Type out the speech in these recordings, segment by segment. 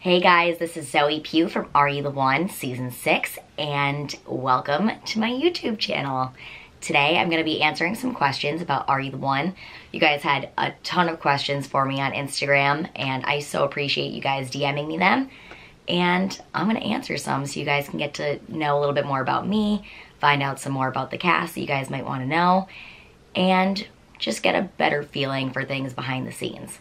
Hey guys, this is Zoe Pugh from Are You the One Season 6, and welcome to my YouTube channel. Today I'm going to be answering some questions about Are You the One. You guys had a ton of questions for me on Instagram, and I so appreciate you guys DMing me them. And I'm going to answer some so you guys can get to know a little bit more about me, find out some more about the cast that you guys might want to know, and just get a better feeling for things behind the scenes.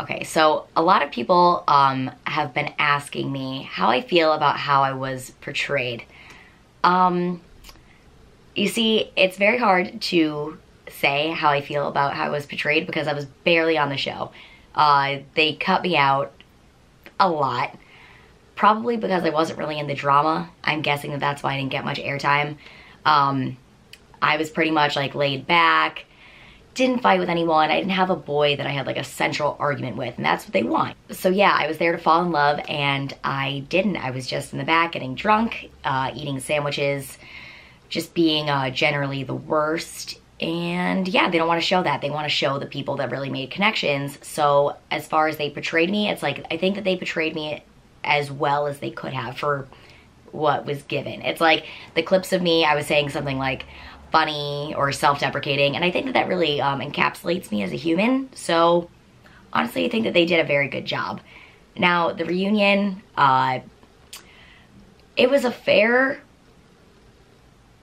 Okay, so a lot of people have been asking me how I feel about how I was portrayed. You see, it's very hard to say how I feel about how I was portrayed because I was barely on the show. They cut me out a lot, probably because I wasn't really in the drama. I'm guessing that that's why I didn't get much airtime. I was pretty much like laid back. Didn't fight with anyone. I didn't have a boy that I had like a central argument with, and that's what they want. So yeah, I was there to fall in love, and I didn't. I was just in the back getting drunk, eating sandwiches, just being generally the worst. And yeah, they don't want to show that. They want to show the people that really made connections. So as far as they portrayed me, it's like, I think that they portrayed me as well as they could have for what was given. It's like the clips of me, I was saying something like funny or self-deprecating, and I think that that really encapsulates me as a human. So honestly, I think that they did a very good job. Now the reunion, it was a fair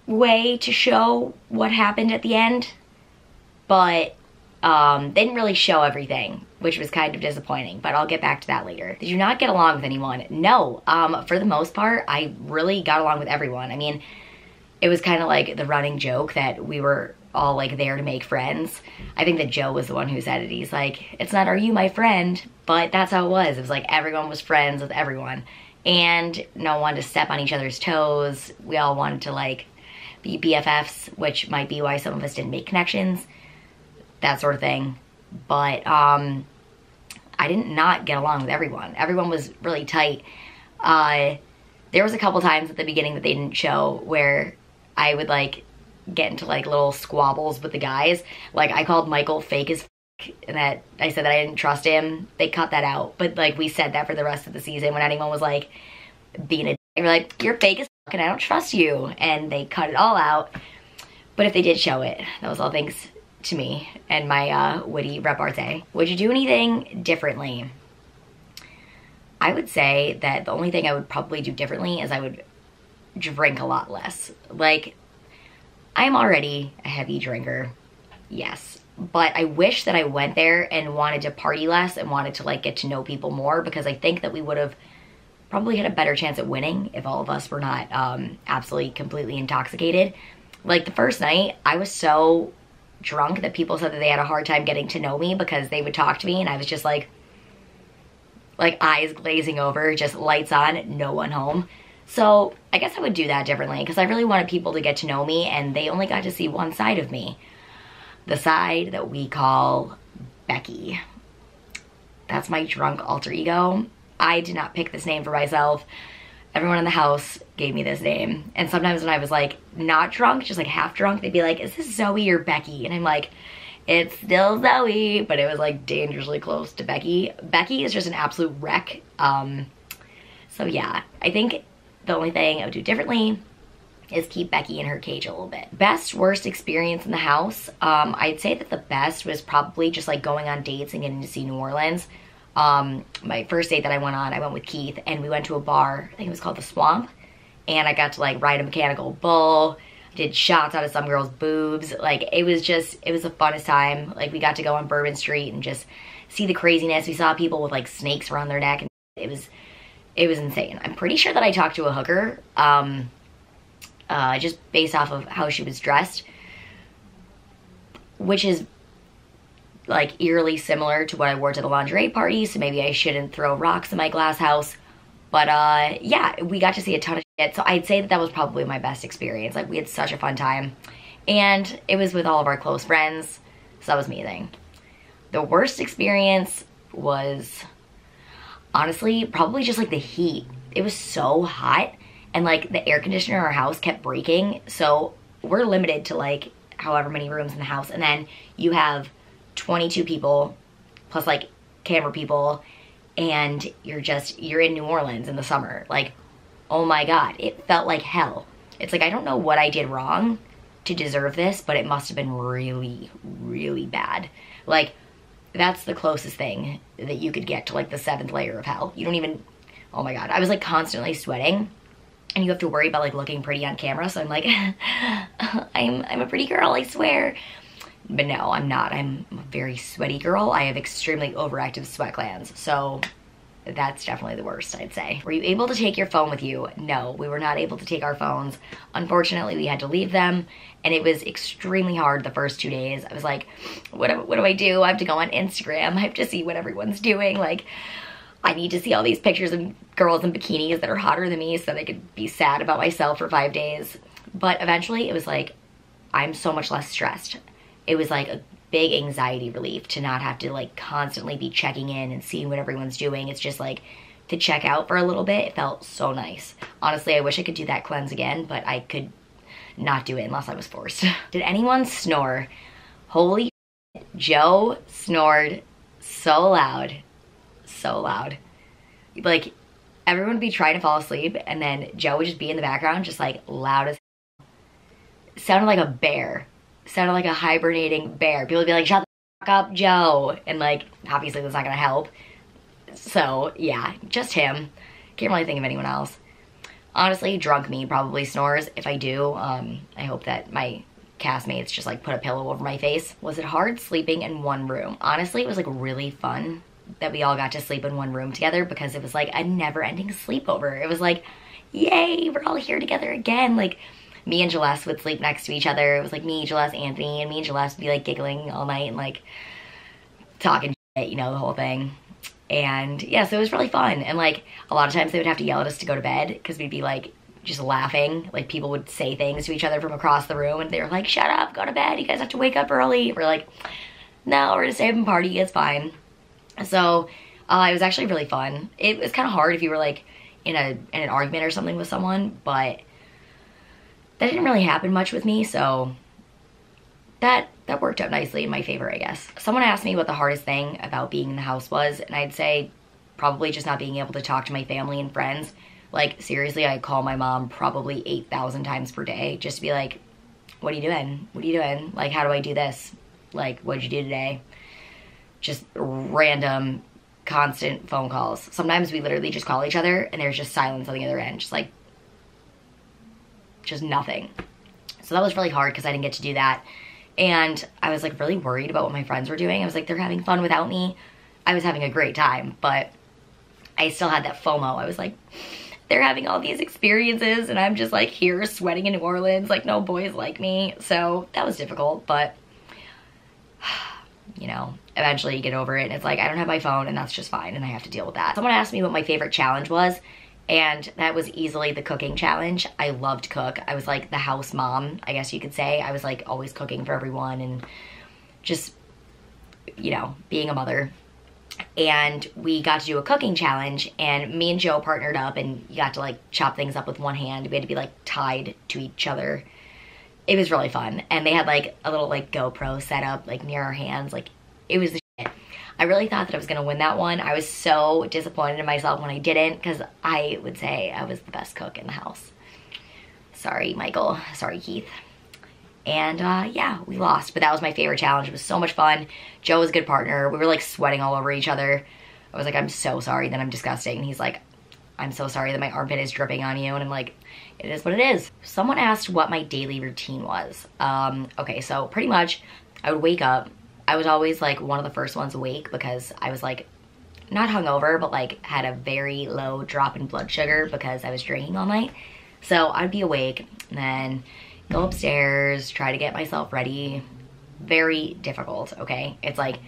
way to show what happened at the end, but they didn't really show everything, which was kind of disappointing, but I'll get back to that later. Did you not get along with anyone? No, for the most part, I really got along with everyone. I mean, it was kind of like the running joke that we were all like there to make friends. I think that Joe was the one who said it. He's like, it's not, are you my friend? But that's how it was. It was like everyone was friends with everyone. And no one wanted to step on each other's toes. We all wanted to like be BFFs, which might be why some of us didn't make connections. That sort of thing. But I did not get along with everyone. Everyone was really tight. There was a couple times at the beginning that they didn't show where I would like get into like little squabbles with the guys. Like I called Michael fake as f, and that I said that I didn't trust him. They cut that out, but like we said that for the rest of the season when anyone was like being a, they were like, you're fake as f and I don't trust you, and they cut it all out. But if they did show it, that was all thanks to me and my witty repartee. Would you do anything differently? I would say that the only thing I would probably do differently is I would drink a lot less. Like, I'm already a heavy drinker, yes, but I wish that I went there and wanted to party less and wanted to like get to know people more, because I think that we would have probably had a better chance at winning if all of us were not absolutely completely intoxicated. Like the first night, I was so drunk that people said that they had a hard time getting to know me because they would talk to me and I was just like eyes glazing over, just lights on, no one home. So I guess I would do that differently because I really wanted people to get to know me, and they only got to see one side of me. The side that we call Becky. That's my drunk alter ego. I did not pick this name for myself. Everyone in the house gave me this name. And sometimes when I was like not drunk, just like half drunk, they'd be like, is this Zoe or Becky? And I'm like, it's still Zoe, but it was like dangerously close to Becky. Becky is just an absolute wreck. So yeah, I think the only thing I would do differently is keep Becky in her cage a little bit. Best, worst experience in the house. I'd say that the best was probably just like going on dates and getting to see New Orleans. My first date that I went on, I went with Keith, and we went to a bar, I think it was called The Swamp, and I got to like ride a mechanical bull, did shots out of some girl's boobs. Like it was the funnest time. Like we got to go on Bourbon Street and just see the craziness. We saw people with like snakes around their neck, and it was insane. I'm pretty sure that I talked to a hooker, just based off of how she was dressed, which is like eerily similar to what I wore to the lingerie party, so maybe I shouldn't throw rocks in my glass house. But yeah, we got to see a ton of shit, so I'd say that that was probably my best experience. Like we had such a fun time, and it was with all of our close friends, so that was amazing. The worst experience was honestly probably just like the heat. It was so hot, and like the air conditioner in our house kept breaking, so we're limited to like however many rooms in the house, and then you have 22 people plus like camera people and you're in New Orleans in the summer. Like, oh my God, it felt like hell. It's like, I don't know what I did wrong to deserve this, but it must have been really, really bad. Like, that's the closest thing that you could get to like the 7th layer of hell. You don't even, oh my God. I was like constantly sweating, and you have to worry about like looking pretty on camera. So I'm like, I'm a pretty girl, I swear. But no, I'm not. I'm a very sweaty girl. I have extremely overactive sweat glands. So that's definitely the worst, I'd say. Were you able to take your phone with you? No, we were not able to take our phones. Unfortunately, we had to leave them, and it was extremely hard the first 2 days. I was like, what do I do? I have to go on Instagram. I have to see what everyone's doing. Like, I need to see all these pictures of girls in bikinis that are hotter than me so that I could be sad about myself for 5 days. But eventually, it was like, I'm so much less stressed. It was like a big anxiety relief to not have to like constantly be checking in and seeing what everyone's doing. It's just like to check out for a little bit. It felt so nice. Honestly, I wish I could do that cleanse again, but I could not do it unless I was forced. Did anyone snore? Holy shit, Joe snored so loud. So loud. Like, everyone would be trying to fall asleep, and then Joe would just be in the background just like loud as hell. Sounded like a bear. Sounded like a hibernating bear. People would be like, shut the fuck up, Joe. And like, obviously that's not gonna help. So yeah, just him. Can't really think of anyone else. Honestly, drunk me probably snores. If I do, I hope that my castmates just like put a pillow over my face. Was it hard sleeping in one room? Honestly, it was like really fun that we all got to sleep in one room together, because it was like a never-ending sleepover. It was like, yay, we're all here together again. Like, me and Celeste would sleep next to each other. It was like me, Celeste, Anthony, and me and Celeste would be like giggling all night and like talking shit, you know, the whole thing. And yeah, so it was really fun. And like a lot of times they would have to yell at us to go to bed because we'd be like just laughing. Like, people would say things to each other from across the room, and they were like, shut up, go to bed, you guys have to wake up early. We're like, no, we're gonna stay up and party, it's fine. So it was actually really fun. It was kind of hard if you were like in an argument or something with someone, but that didn't really happen much with me, so that worked out nicely in my favor, I guess. Someone asked me what the hardest thing about being in the house was, and I'd say probably just not being able to talk to my family and friends. Like, seriously, I call my mom probably 8,000 times per day just to be like, what are you doing? What are you doing? Like, how do I do this? Like, what'd you do today? Just random, constant phone calls. Sometimes we literally just call each other and there's just silence on the other end. Just nothing. So that was really hard because I didn't get to do that. And I was like really worried about what my friends were doing. I was like, they're having fun without me. I was having a great time, but I still had that FOMO. I was like, they're having all these experiences and I'm just like here sweating in New Orleans, like no boys like me. So that was difficult, but you know, eventually you get over it and it's like, I don't have my phone and that's just fine and I have to deal with that. Someone asked me what my favorite challenge was, and that was easily the cooking challenge. I loved to cook. I was like the house mom, I guess you could say. I was like always cooking for everyone and just, you know, being a mother. And we got to do a cooking challenge, and me and Joe partnered up, and you got to like chop things up with one hand. We had to be like tied to each other. It was really fun. And they had like a little like GoPro set up like near our hands. Like, it was the shit. I really thought that I was gonna win that one. I was so disappointed in myself when I didn't, because I would say I was the best cook in the house. Sorry, Michael. Sorry, Keith. And yeah, we lost, but that was my favorite challenge. It was so much fun. Joe was a good partner. We were like sweating all over each other. I was like, I'm so sorry that I'm disgusting. And he's like, I'm so sorry that my armpit is dripping on you. And I'm like, it is what it is. Someone asked what my daily routine was. Okay, so pretty much I would wake up. I was always like one of the first ones awake because I was like not hungover, but like had a very low drop in blood sugar because I was drinking all night. So I'd be awake and then go upstairs, try to get myself ready. Very difficult, okay? It's like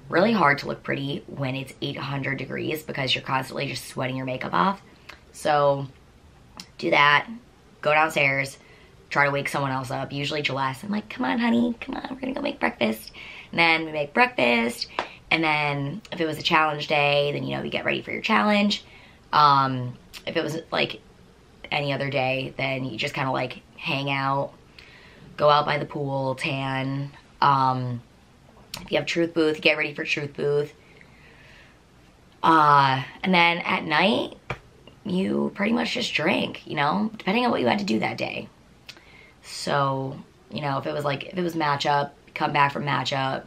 really hard to look pretty when it's 800 degrees because you're constantly just sweating your makeup off. So do that, go downstairs, try to wake someone else up, usually Celeste. I'm like, come on, honey, come on, we're gonna go make breakfast. And then we make breakfast, and then if it was a challenge day, then, you know, you get ready for your challenge. If it was like any other day, then you just kind of like hang out, go out by the pool, tan. If you have truth booth, get ready for truth booth. And then at night, you pretty much just drink, you know, depending on what you had to do that day. So, you know, if it was matchup, come back from matchup,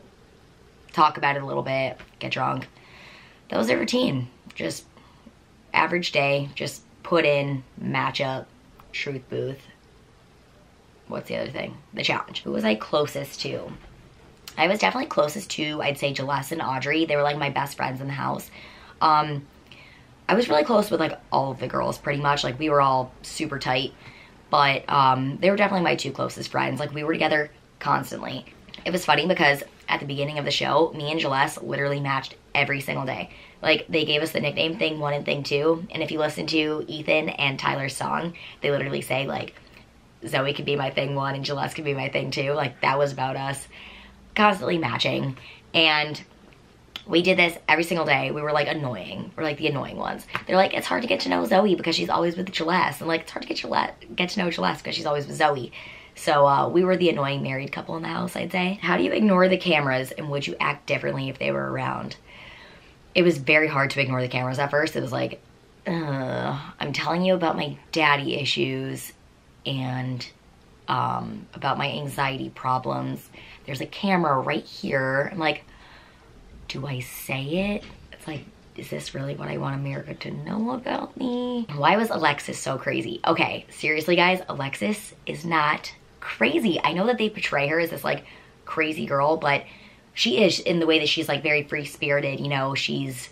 talk about it a little bit, get drunk. That was their routine. Just average day, just put in matchup, truth booth. What's the other thing? The challenge. Who was I closest to? I was definitely closest to, I'd say, Jaless and Audrey. They were like my best friends in the house. I was really close with like all of the girls pretty much. Like we were all super tight, but they were definitely my two closest friends. Like we were together constantly. It was funny because at the beginning of the show, me and Jaless literally matched every single day. Like they gave us the nickname Thing 1 and Thing 2. And if you listen to Ethan and Tyler's song, they literally say like, Zoe could be my Thing 1 and Jaless could be my Thing 2. Like that was about us. Constantly matching. And we did this every single day. We were like annoying. We're like the annoying ones. They're like, it's hard to get to know Zoe because she's always with Jaless. And like, it's hard to get to know Jaless because she's always with Zoe. So we were the annoying married couple in the house, I'd say. How do you ignore the cameras and would you act differently if they were around? It was very hard to ignore the cameras at first. It was like, I'm telling you about my daddy issues and about my anxiety problems. There's a camera right here. I'm like, do I say it? It's like, is this really what I want America to know about me? Why was Alexis so crazy? Okay, seriously guys, Alexis is not crazy. I know that they portray her as this like crazy girl, but she is in the way that she's like very free-spirited, you know, she's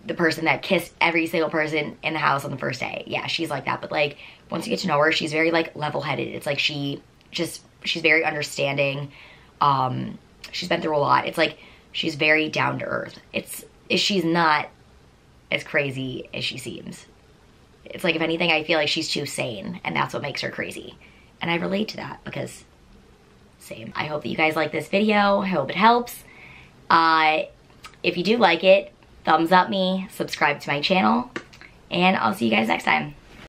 the person that kissed every single person in the house on the first day. Yeah, she's like that, but like once you get to know her, she's very like level-headed. It's like she's very understanding. She's been through a lot. It's like she's very down to earth. She's not as crazy as she seems. It's like, if anything, I feel like she's too sane, and that's what makes her crazy. And I relate to that because same. I hope that you guys like this video. I hope it helps. If you do like it, thumbs up me, subscribe to my channel, and I'll see you guys next time.